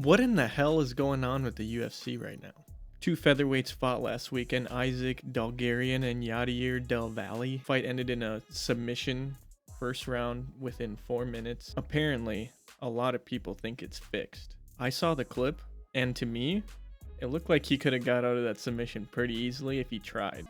What in the hell is going on with the UFC right now? Two featherweights fought last weekend. Isaac Dalgarian and Yadier Del Valle. Fight ended in a submission first round within 4 minutes. Apparently, a lot of people think it's fixed. I saw the clip, and to me, it looked like he could have got out of that submission pretty easily if he tried.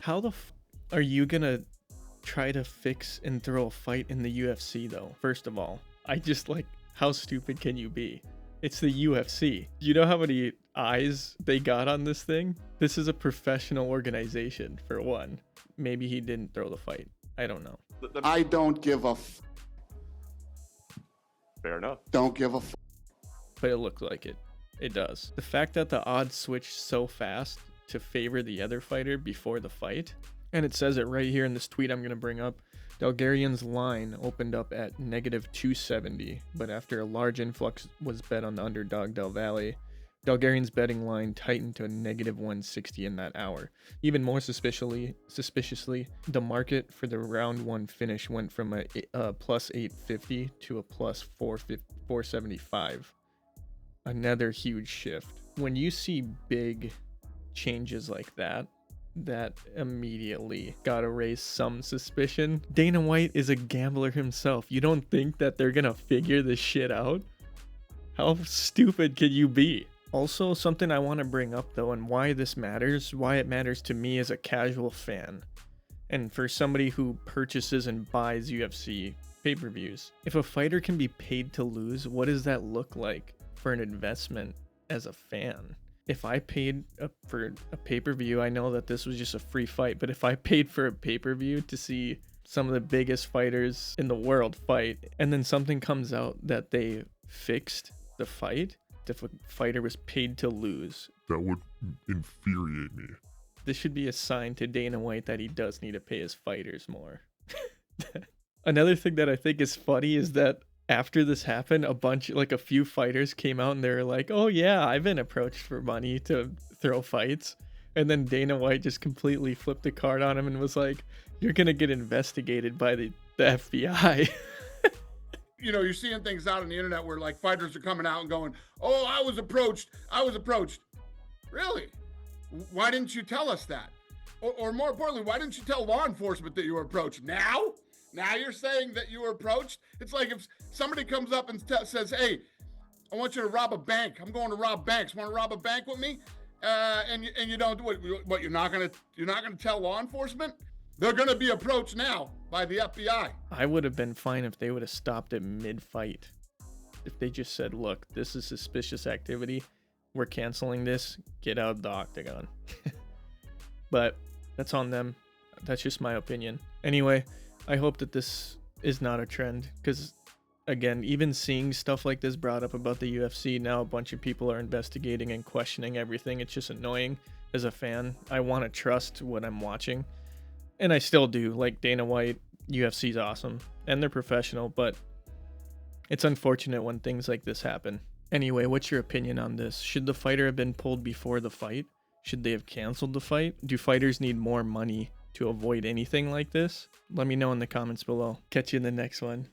How the are you gonna try to fix and throw a fight in the UFC though? First of all, I just like, how stupid can you be? It's the UFC. You know how many eyes they got on this thing? This is a professional organization, for one. Maybe he didn't throw the fight. I don't know. I don't give a Fair enough. don't give a But it looked like it. It does. The fact that the odds switched so fast to favor the other fighter before the fight, and it says it right here in this tweet I'm going to bring up. Dalgarian's line opened up at -270, but after a large influx was bet on the underdog Del Valle, Dalgarian's betting line tightened to a -160 in that hour. Even more suspiciously, the market for the round one finish went from a +850 to a +475. Another huge shift. When you see big changes like that immediately gotta raise some suspicion. Dana White is a gambler himself. You don't think that they're gonna figure this shit out? How stupid can you be? Also, something I want to bring up though, and why this matters, why it matters to me as a casual fan, and for somebody who purchases and buys UFC pay-per-views. If a fighter can be paid to lose, what does that look like for an investment as a fan? If I paid for a pay-per-view, I know that this was just a free fight, but if I paid for a pay-per-view to see some of the biggest fighters in the world fight, and then something comes out that they fixed the fight, if a fighter was paid to lose, that would infuriate me. this should be a sign to Dana White that he does need to pay his fighters more. Another thing that I think is funny is that after this happened, a few fighters came out and they were like, oh yeah, I've been approached for money to throw fights. And then Dana White just completely flipped the card on him and was like, you're going to get investigated by the FBI. You know, you're seeing things out on the internet where like fighters are coming out and going, oh, I was approached. Really? Why didn't you tell us that? Or more importantly, why didn't you tell law enforcement that you were approached? Now you're saying that you were approached? It's like if somebody comes up and says, hey, I want you to rob a bank. I'm going to rob banks. Want to rob a bank with me? And you don't do it. What, you're not gonna tell law enforcement? They're gonna be approached now by the FBI. I would have been fine if they would have stopped it mid-fight. If they just said, look, this is suspicious activity. We're canceling this. Get out of the octagon. But that's on them. That's just my opinion. Anyway, I hope that this is not a trend, because again, even seeing stuff like this brought up about the UFC, now a bunch of people are investigating and questioning everything. It's just annoying as a fan. I want to trust what I'm watching, and I still do. Like Dana White, UFC's awesome and they're professional, but it's unfortunate when things like this happen. Anyway, what's your opinion on this? Should the fighter have been pulled before the fight? Should they have canceled the fight? Do fighters need more money to avoid anything like this? Let me know in the comments below. Catch you in the next one.